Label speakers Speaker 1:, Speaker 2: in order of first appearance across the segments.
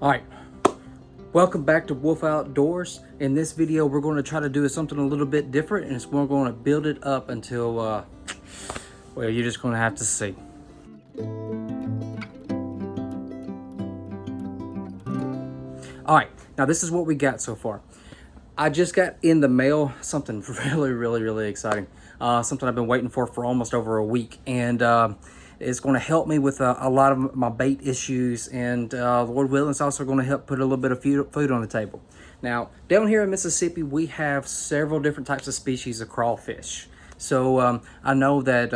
Speaker 1: All right, welcome back to Wolfe Outdoors. In this video, we're going to try to do something a little bit different, and we're going to build it up until, well, you're just going to have to see. All right, now this is what we got so far. I just got in the mail something really exciting. Something I've been waiting for almost over a week, and it's going to help me with a lot of my bait issues, and Lord willing, it's also going to help put a little bit of food on the table. Now, down here in Mississippi, we have several different types of species of crawfish. So I know that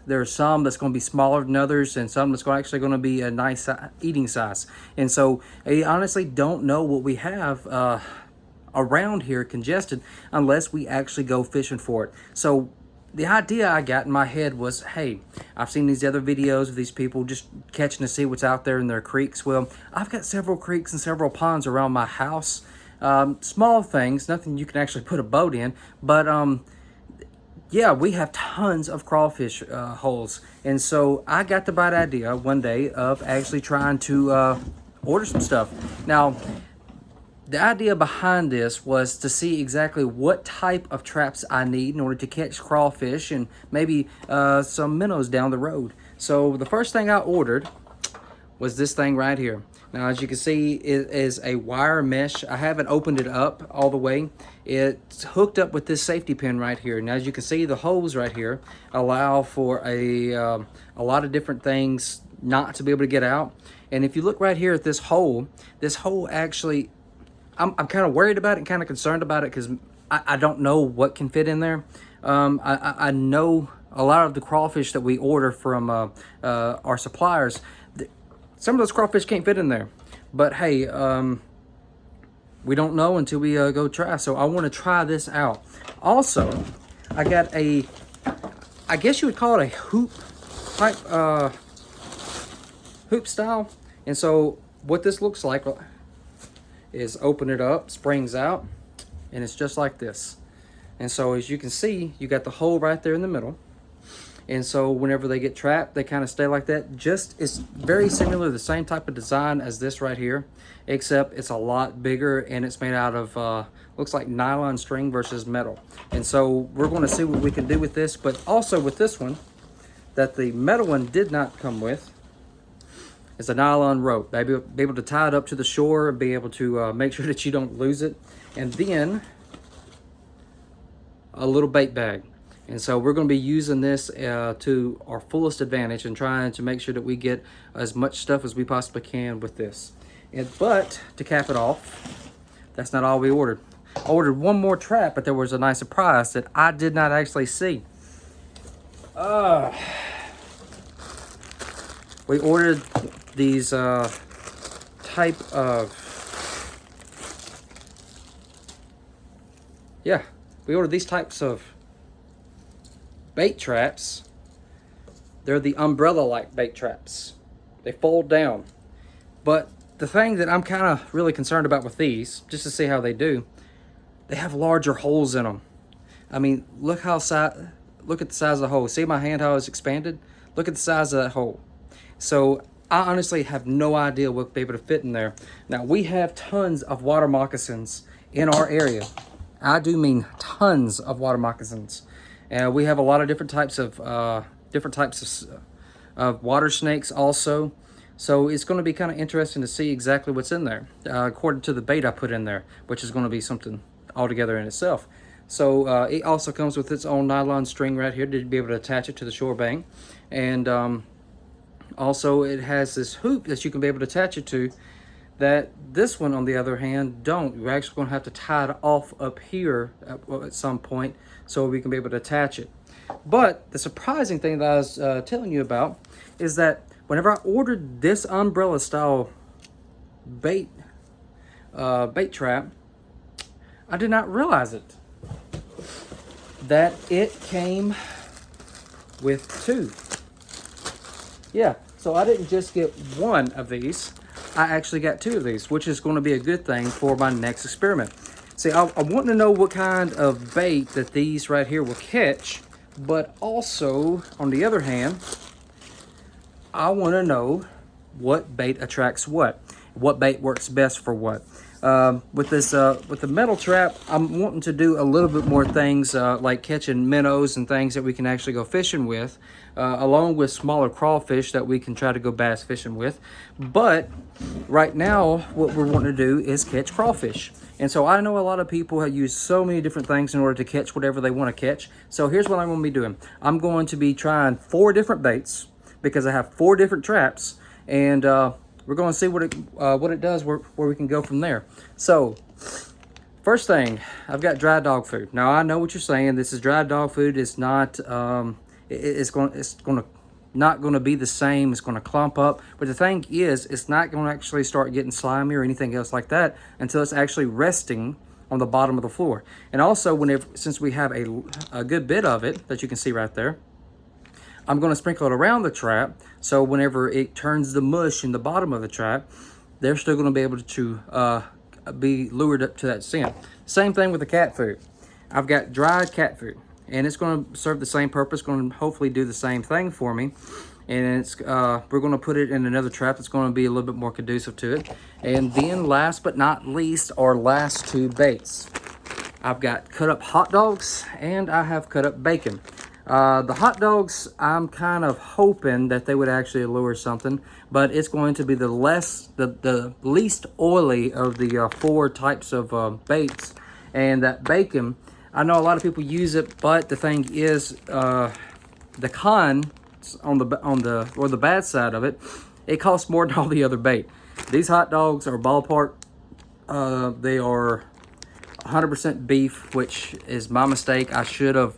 Speaker 1: there are some that's going to be smaller than others, and some that's actually going to be a nice eating size. And so I honestly don't know what we have around here congested unless we actually go fishing for it. So the idea I got in my head was, hey, I've seen these other videos of these people just catching to see what's out there in their creeks. Well, I've got several creeks and several ponds around my house. Small things, nothing you can actually put a boat in, but yeah, we have tons of crawfish holes. And so I got the bright idea one day of actually trying to order some stuff. Now, the idea behind this was to see exactly what type of traps I need in order to catch crawfish and maybe some minnows down the road. So the first thing I ordered was this thing right here. Now, as you can see, it is a wire mesh. I haven't opened it up all the way. It's hooked up with this safety pin right here. Now, as you can see, the holes right here allow for a lot of different things not to be able to get out. And if you look right here at this hole actually, I'm kind of worried about it and kind of concerned about it because I don't know what can fit in there. I know a lot of the crawfish that we order from our suppliers, some of those crawfish can't fit in there. But hey, we don't know until we go try. So I want to try this out. Also, I got I guess you would call it a hoop type, hoop style. And so what this looks like is open it up, springs out, and it's just like this. And so as you can see, you got the hole right there in the middle. And so whenever they get trapped, they kind of stay like that. It's very similar, the same type of design as this right here, except it's a lot bigger and it's made out of, looks like nylon string versus metal. And so we're going to see what we can do with this, but also with this one, that the metal one did not come with, is a nylon rope. Be able to tie it up to the shore, be able to make sure that you don't lose it. And then a little bait bag. And so we're going to be using this to our fullest advantage and trying to make sure that we get as much stuff as we possibly can with this. But to cap it off, that's not all we ordered. I ordered one more trap, but there was a nice surprise that I did not actually see. We ordered these type of, we ordered these types of bait traps. They're the umbrella-like bait traps. They fold down. But the thing that I'm kind of really concerned about with these, just to see how they do, they have larger holes in them. I mean, look at the size of the hole. See my hand, how it's expanded? Look at the size of that hole. So I honestly have no idea what will be able to fit in there. Now, we have tons of water moccasins in our area. I do mean tons of water moccasins. And we have a lot of different types of water snakes also. So it's going to be kind of interesting to see exactly what's in there, according to the bait I put in there, which is going to be something altogether in itself. So it also comes with its own nylon string right here to be able to attach it to the shore bank. And also, it has this hoop that you can be able to attach it to that this one, on the other hand, don't. You're actually going to have to tie it off up here at some point so we can be able to attach it. But the surprising thing that I was telling you about is that whenever I ordered this umbrella style bait trap, I did not realize that it came with two. Yeah, so I didn't just get one of these, I actually got two of these, which is going to be a good thing for my next experiment. See, I want to know what kind of bait that these right here will catch, but also, on the other hand, I want to know what bait attracts what. what bait works best for what. With the metal trap, I'm wanting to do a little bit more things like catching minnows and things that we can actually go fishing with, along with smaller crawfish that we can try to go bass fishing with. But right now, what we're wanting to do is catch crawfish. And so I know a lot of people have used so many different things in order to catch whatever they want to catch. So here's what I'm going to be doing. I'm going to be trying 4 different baits because I have 4 different traps, and we're going to see what it does, where we can go from there. So, first thing, I've got dry dog food. Now I know what you're saying. This is dry dog food. It's not. Not going to be the same. It's going to clump up. But the thing is, it's not going to actually start getting slimy or anything else like that until it's actually resting on the bottom of the floor. And also, since we have a good bit of it that you can see right there, I'm going to sprinkle it around the trap, so whenever it turns the mush in the bottom of the trap, they're still going to be able to be lured up to that scent. Same thing with the cat food. I've got dried cat food, and it's going to serve the same purpose, going to hopefully do the same thing for me. And it's we're going to put it in another trap that's going to be a little bit more conducive to it. And then last but not least, our last 2 baits. I've got cut up hot dogs, and I have cut up bacon. The hot dogs, I'm kind of hoping that they would actually lure something, but it's going to be the least oily of the 4 types of baits. And that bacon, I know a lot of people use it, but the thing is, the con on the bad side of it, it costs more than all the other bait. These hot dogs are ballpark. They are 100% beef, which is my mistake. I should have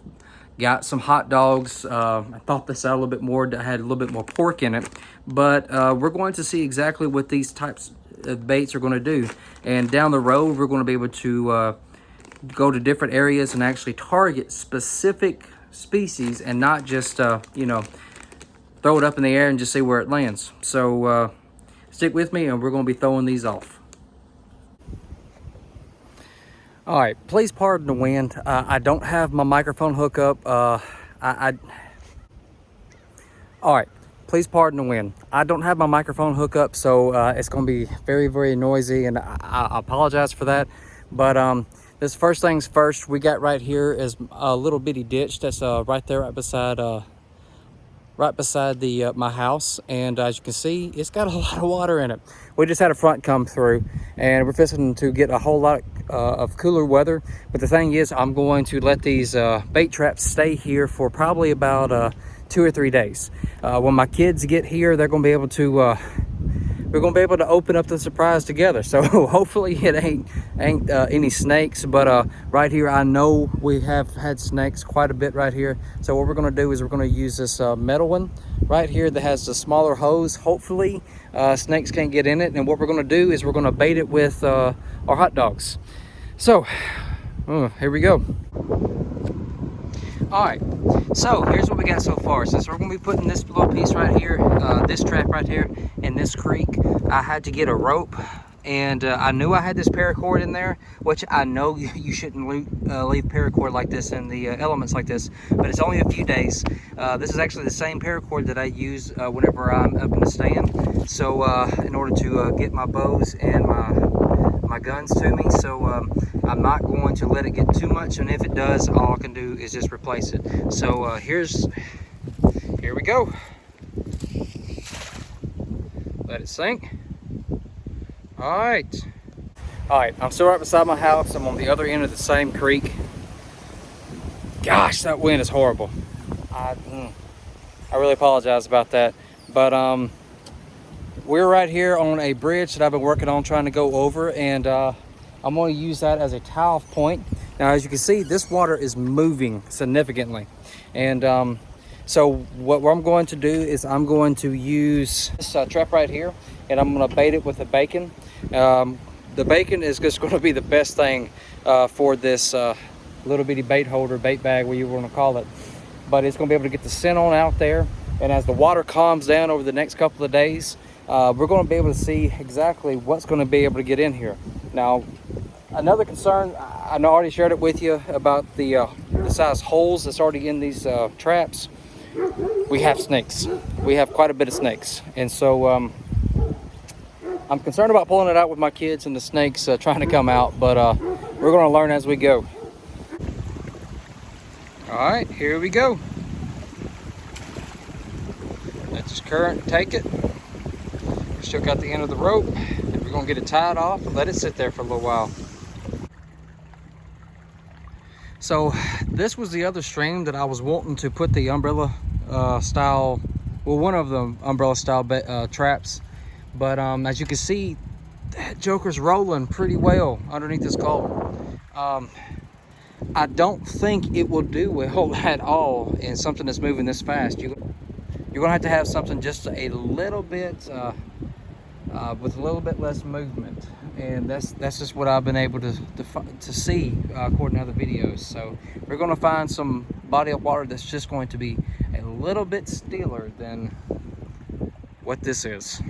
Speaker 1: got some hot dogs. I thought this out a little bit more. I had a little bit more pork in it. But we're going to see exactly what these types of baits are going to do. And down the road, we're going to be able to go to different areas and actually target specific species and not just, you know, throw it up in the air and just see where it lands. So stick with me, and we're going to be throwing these off. All right, please pardon the wind. I don't have my microphone hookup. All right, please pardon the wind. I don't have my microphone hookup, so it's going to be very, very noisy, and I apologize for that. But this first things first, we got right here is a little bitty ditch that's right there, right beside my house, and as you can see, it's got a lot of water in it. We just had a front come through, and we're fixing to get a whole lot of cooler weather. But the thing is, I'm going to let these bait traps stay here for probably about 2 or 3 days. When my kids get here, they're going to be able to we're going to be able to open up the surprise together. So hopefully it ain't any snakes, but right here I know we have had snakes quite a bit right here. So what we're going to do is we're going to use this metal one right here that has the smaller hose. Hopefully snakes can't get in it, and what we're going to do is we're going to bait it with our hot dogs. So here we go. All right, so here's what we got so far. Since we're going to be putting this little piece right here, this trap right here in this creek, I had to get a rope, and I knew I had this paracord in there, which I know you shouldn't leave paracord like this in the elements like this, but it's only a few days. This is actually the same paracord that I use whenever I'm up in the stand, so in order to get my bows and my guns to me. So I'm not going to let it get too much, and if it does, all I can do is just replace it. So here we go. Let it sink. All right, I'm still right beside my house. I'm on the other end of the same creek. Gosh, that wind is horrible. I really apologize about that, but we're right here on a bridge that I've been working on trying to go over, and I'm going to use that as a tie-off point. Now, as you can see, this water is moving significantly, and so what I'm going to do is I'm going to use this trap right here, and I'm going to bait it with the bacon. The bacon is just going to be the best thing for this little bitty bait holder, bait bag, whatever you want to call it. But it's going to be able to get the scent on out there, and as the water calms down over the next couple of days, we're going to be able to see exactly what's going to be able to get in here. Now, another concern, I know I already shared it with you about the size holes that's already in these traps. We have snakes. We have quite a bit of snakes, and so I'm concerned about pulling it out with my kids and the snakes trying to come out, but we're gonna learn as we go. All right, here we go. Let's just current take it. We still got the end of the rope. We're gonna get it tied off and let it sit there for a little while. So this was the other stream that I was wanting to put the umbrella style, well, one of the umbrella style traps, but as you can see, that joker's rolling pretty well underneath this collar. I don't think it will do well at all in something that's moving this fast. You're gonna have something just a little bit with a little bit less movement, and that's just what I've been able to see according to other videos. So we're gonna find some body of water that's just going to be a little bit stiller than what this is.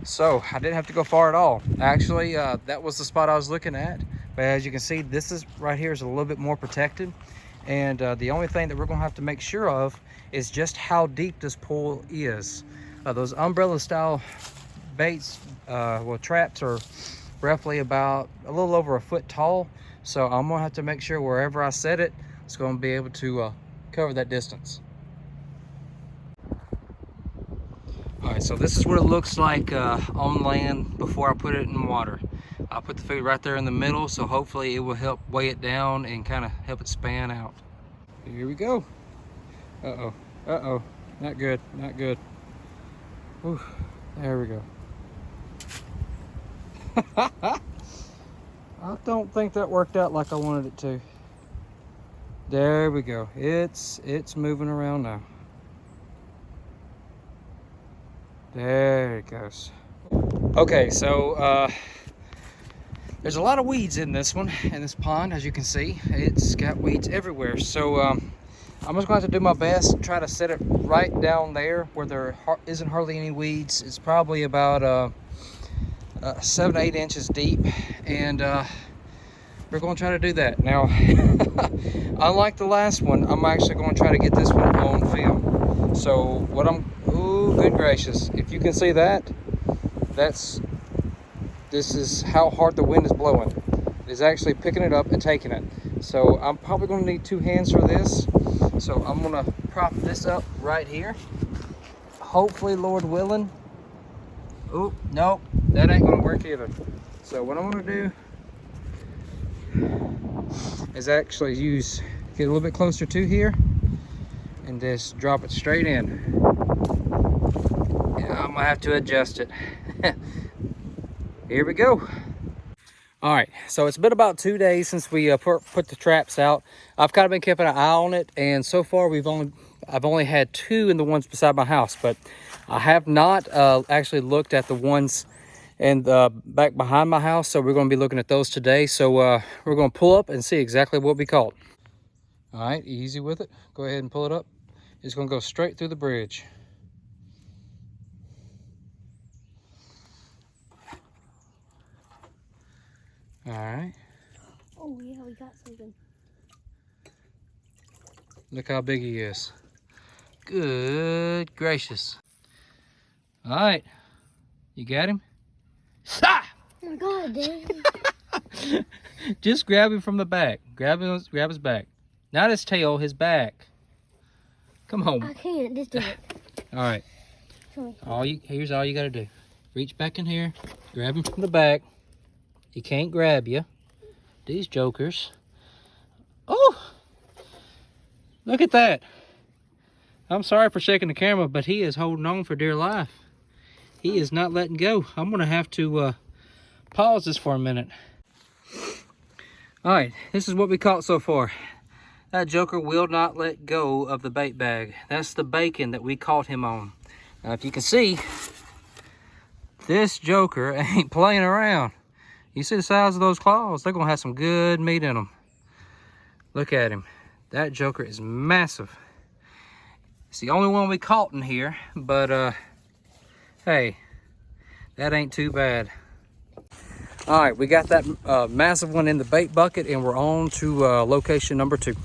Speaker 1: So I didn't have to go far at all. Actually, that was the spot I was looking at. But as you can see, this is right here is a little bit more protected. And the only thing that we're gonna have to make sure of is just how deep this pool is. Those umbrella style baits, well, traps are roughly about a little over a foot tall. So I'm gonna have to make sure wherever I set it, it's gonna be able to cover that distance. All right, so this is what it looks like on land before I put it in water. I put the food right there in the middle, so hopefully it will help weigh it down and kind of help it span out. Here we go. Uh-oh, uh-oh, not good, not good. Whew, there we go. I don't think that worked out like I wanted it to. There we go. It's moving around now. There it goes. Okay, so there's a lot of weeds in this one, in this pond, as you can see. It's got weeds everywhere. So I'm just going to have to do my best, try to set it right down there where there isn't hardly any weeds. It's probably about 7 to 8 inches deep, and we're going to try to do that. Now, unlike the last one, I'm actually going to try to get this one on film. So what ooh, good gracious, if you can see that, this is how hard the wind is blowing. It is actually picking it up and taking it. So I'm probably going to need 2 hands for this. So I'm going to prop this up right here. Hopefully, Lord willing. Oh, nope, that ain't going to work either. So what I'm going to do is actually get a little bit closer to here and just drop it straight in. Yeah, I'm going to have to adjust it. Here we go. All right, so it's been about 2 days since we put the traps out. I've kind of been keeping an eye on it, and so far I've only had 2 in the ones beside my house, but I have not actually looked at the ones in the back behind my house. So we're going to be looking at those today. So we're going to pull up and see exactly what we caught. All right, easy with it. Go ahead and pull it up. It's going to go straight through the bridge. All right.
Speaker 2: Oh yeah, we got something.
Speaker 1: Look how big he is. Good gracious. All right, you got him? Ah!
Speaker 2: Oh my God, Dad.
Speaker 1: Just grab him from the back. Grab his back. Not his tail, his back. Come on.
Speaker 2: I can't, just do it.
Speaker 1: All right.
Speaker 2: Show me.
Speaker 1: Here's all you gotta do. Reach back in here, grab him from the back. He can't grab you. These jokers. Oh! Look at that. I'm sorry for shaking the camera, but he is holding on for dear life. He is not letting go. I'm gonna have to pause this for a minute. All right, this is what we caught so far. That joker will not let go of the bait bag. That's the bacon that we caught him on. Now, if you can see, this joker ain't playing around. You see the size of those claws? They're gonna have some good meat in them. Look at him. That joker is massive. It's the only one we caught in here, but hey, that ain't too bad. All right, we got that massive one in the bait bucket, and we're on to location number 2.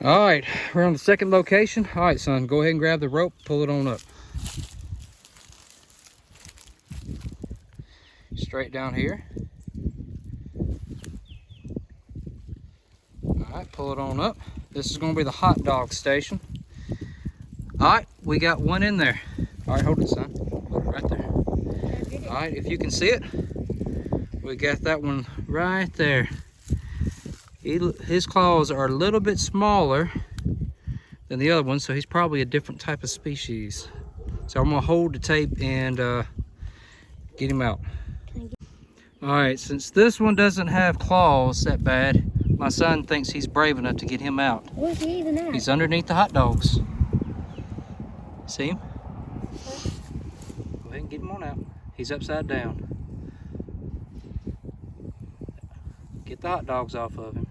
Speaker 1: All right, we're on the second location. All right, son, go ahead and grab the rope, pull it on up. straight down here. All right, pull it on up. This is gonna be the hot dog station. All right, we got one in there. All right, hold it, son. Hold it right there. All right, if you can see it, we got that one right there. His claws are a little bit smaller than the other one, so he's probably a different type of species. So I'm gonna hold the tape and get him out. All right, since this one doesn't have claws that bad, my son thinks he's brave enough to get him out.
Speaker 2: Where's he even at?
Speaker 1: He's underneath the hot dogs. See him? Go ahead and get him on out. He's upside down. Get the hot dogs off of him.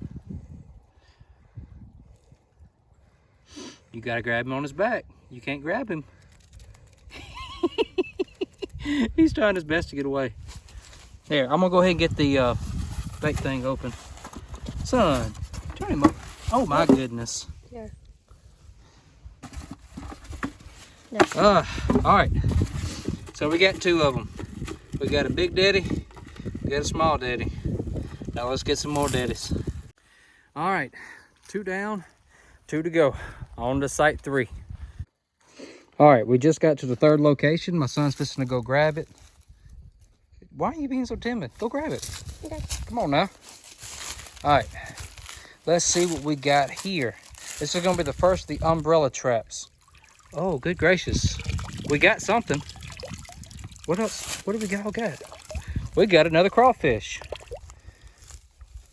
Speaker 1: You gotta grab him on his back. You can't grab him. He's trying his best to get away. There, I'm gonna go ahead and get the bait thing open. Son, turn him up. Oh my goodness.
Speaker 2: Here.
Speaker 1: All right. So we got two of them. We got a big daddy, we got a small daddy. Now let's get some more daddies. All right, 2 down, 2 to go. On to site 3. All right, we just got to the 3rd location. My son's fixing to go grab it. Why are you being so timid? Go grab it.
Speaker 2: Okay.
Speaker 1: Come on now. All right, let's see what we got here. This is gonna be the first of the umbrella traps. Oh, good gracious. We got something. What else? What do we got? We got another crawfish.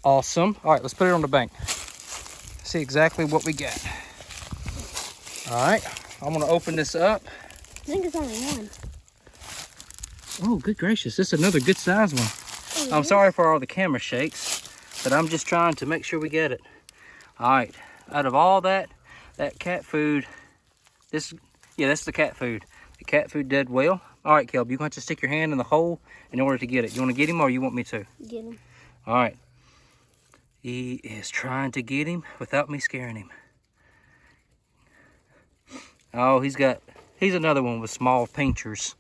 Speaker 1: Awesome. All right, let's put it on the bank. See exactly what we got. All right, I'm gonna open this up.
Speaker 2: I think it's only one.
Speaker 1: Oh, good gracious, this is another good size one.
Speaker 2: Oh,
Speaker 1: I'm sorry for all the camera shakes, but I'm just trying to make sure we get it. All right, out of all that cat food, that's the cat food. The cat food did well. All right, Kelb, you're going to have to stick your hand in the hole in order to get it. You want to get him or you want me to?
Speaker 2: Get him.
Speaker 1: All right. He is trying to get him without me scaring him. Oh, he's another one with small pinchers.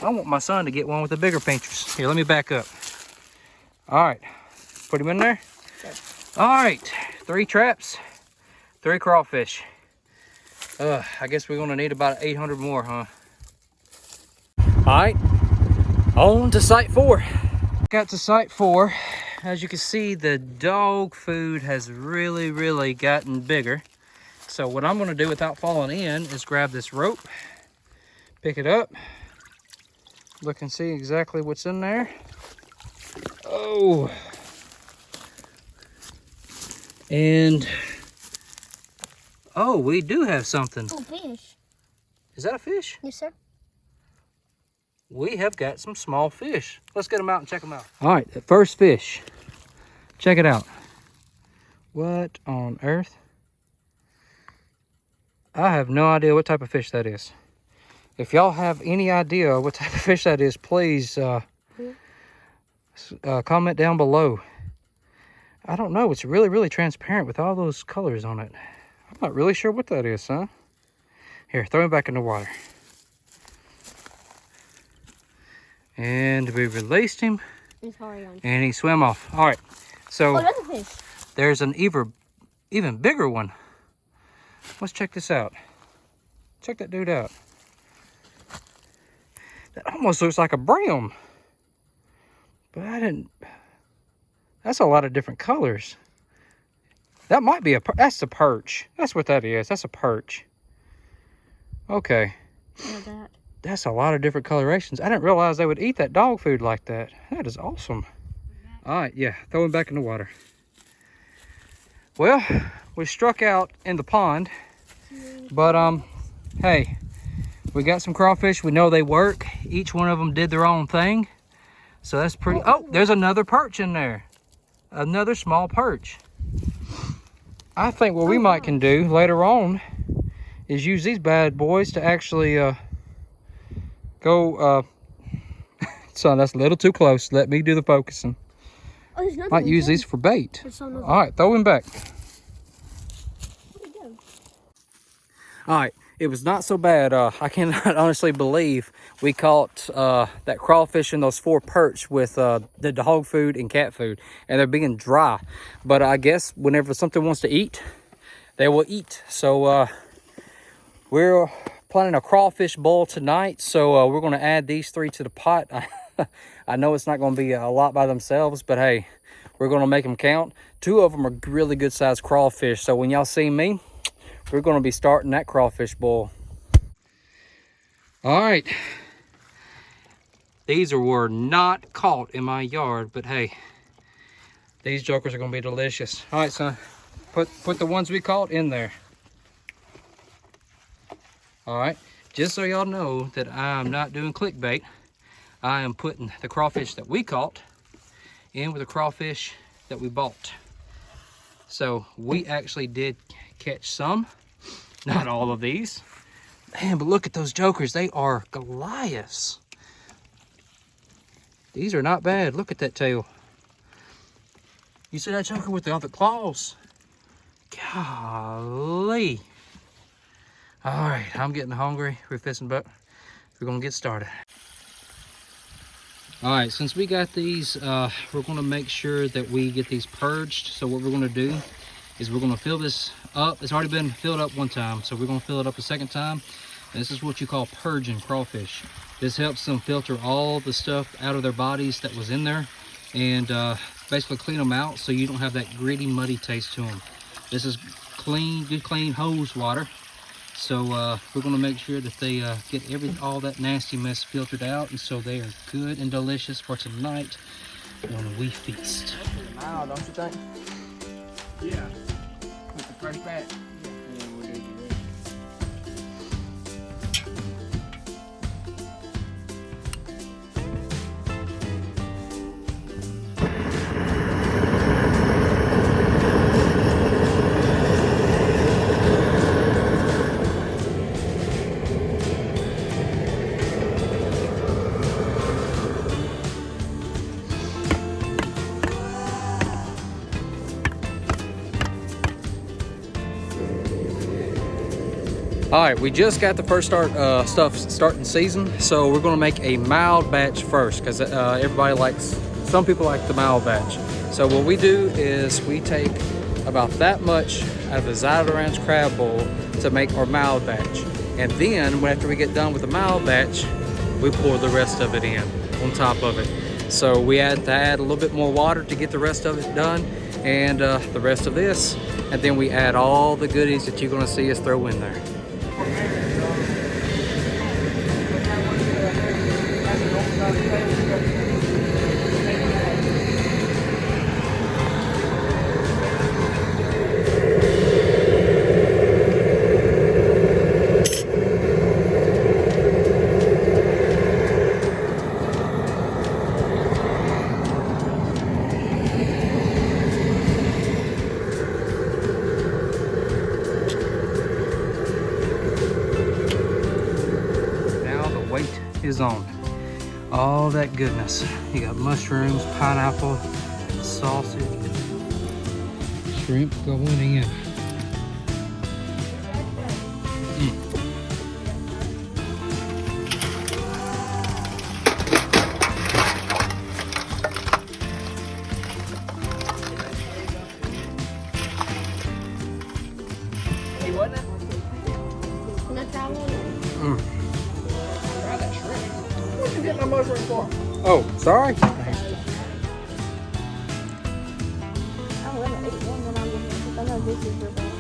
Speaker 1: I want my son to get one with the bigger pinchers. Here, let me back up. All right, put him in there. All right, 3 traps, 3 crawfish. I guess we're gonna need about 800 more, huh? All right, on to site 4. Got to site 4. As you can see, the dog food has really gotten bigger. So what I'm gonna do without falling in is grab this rope, pick it up, look and see exactly what's in there. Oh, and oh, we do have something.
Speaker 2: Oh, fish.
Speaker 1: Is that a fish?
Speaker 2: Yes, sir.
Speaker 1: We have got some small fish. Let's get them out and check them out. All right, the first fish. Check it out. What on earth? I have no idea what type of fish that is. If y'all have any idea what type of fish that is, please comment down below. I don't know. It's really transparent with all those colors on it. I'm not really sure what that is, huh? Here, throw him back in the water. And we released him. And he swam off. All right. So
Speaker 2: another fish.
Speaker 1: There's an even bigger one. Let's check this out. Check that dude out. That almost looks like a brim. But that's a lot of different colors. That might be that's a perch. That's what that is. That's a perch. Okay. That's a lot of different colorations. I didn't realize they would eat that dog food like that. That is awesome. All right, yeah, throw him back in the water. Well, we struck out in the pond, but hey, we got some crawfish. We know they work. Each one of them did their own thing. So that's pretty, oh, there's another perch in there. Another small perch. I think what we might can do later on is use these bad boys to actually go, son, that's a little too close. Let me do the focusing.
Speaker 2: Oh, there's another
Speaker 1: Might
Speaker 2: one
Speaker 1: use
Speaker 2: too.
Speaker 1: these for bait.
Speaker 2: All
Speaker 1: All right, throw him back.
Speaker 2: Where'd he go?
Speaker 1: All right, it was not so bad. I cannot honestly believe we caught that crawfish and those 4 perch with the dog food and cat food, and they're being dry. But I guess whenever something wants to eat, they will eat. So we're planning a crawfish boil tonight. So we're going to add these 3 to the pot. I know it's not going to be a lot by themselves, but hey, we're going to make them count. 2 of them are really good sized crawfish. So when y'all see me, we're going to be starting that crawfish boil. All right. These were not caught in my yard, but hey, these jokers are going to be delicious. All right, son, put the ones we caught in there. All right, just so y'all know that I'm not doing clickbait, I am putting the crawfish that we caught in with the crawfish that we bought. So we actually did catch some, not all of these. Man, but look at those jokers. They are Goliaths. These are not bad. Look at that tail. You see that joker with the other claws? Golly. All right, I'm getting hungry. We're fishing, but we're gonna get started. All right, since we got these, we're gonna make sure that we get these purged. So what we're gonna do is we're gonna fill this up. It's already been filled up one time, so we're gonna fill it up a second time. And this is what you call purging crawfish. This helps them filter all the stuff out of their bodies that was in there, and basically clean them out so you don't have that gritty, muddy taste to them. This is clean, good, clean hose water. So we're going to make sure that they get all that nasty mess filtered out, and so they are good and delicious for tonight when we feast.
Speaker 3: Wow, don't you think?
Speaker 1: Yeah. With the fresh fat.
Speaker 3: Yeah, we do.
Speaker 1: All right, we just got the first stuff starting season, so we're gonna make a mild batch first because some people like the mild batch. So what we do is we take about that much out of the Zyder Ranch crab bowl to make our mild batch. And then after we get done with the mild batch, we pour the rest of it in on top of it. So we add a little bit more water to get the rest of it done, and the rest of this, and then we add all the goodies that you're gonna see us throw in there. Is on all that goodness. You got mushrooms, pineapple, sausage, shrimp going in.
Speaker 3: Hey, wasn't it?
Speaker 2: Can I try one?
Speaker 3: Try that shrimp. What you getting my mushroom for?
Speaker 1: Oh, sorry.
Speaker 2: I'm gonna eat one when I'm with you. I know this is your best.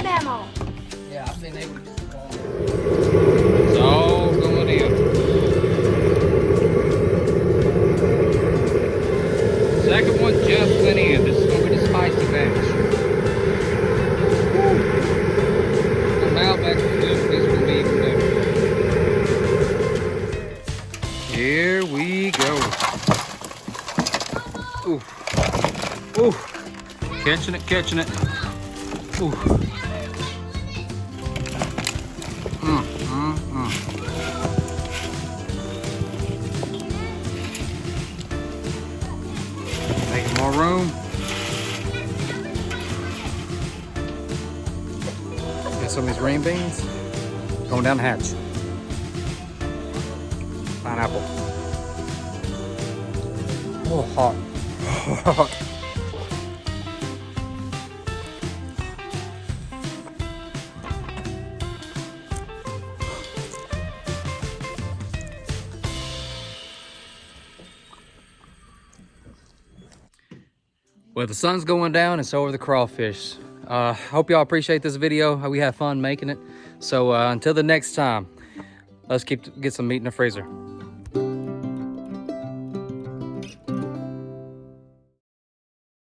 Speaker 2: Memo.
Speaker 3: Yeah, I've been able to.
Speaker 1: It's all going in. Second one just went in. This is going to be the spicy batch. The mild batch was good. This will be even better. Here we go. Ooh. Ooh. Catching it. Ooh. Making more room. some of these green beans. Going down the hatch. Pineapple. Oh, hot. Hot. Well, the sun's going down and so are the crawfish. Hope y'all appreciate this video. We had fun making it. So until the next time, let's get some meat in the freezer.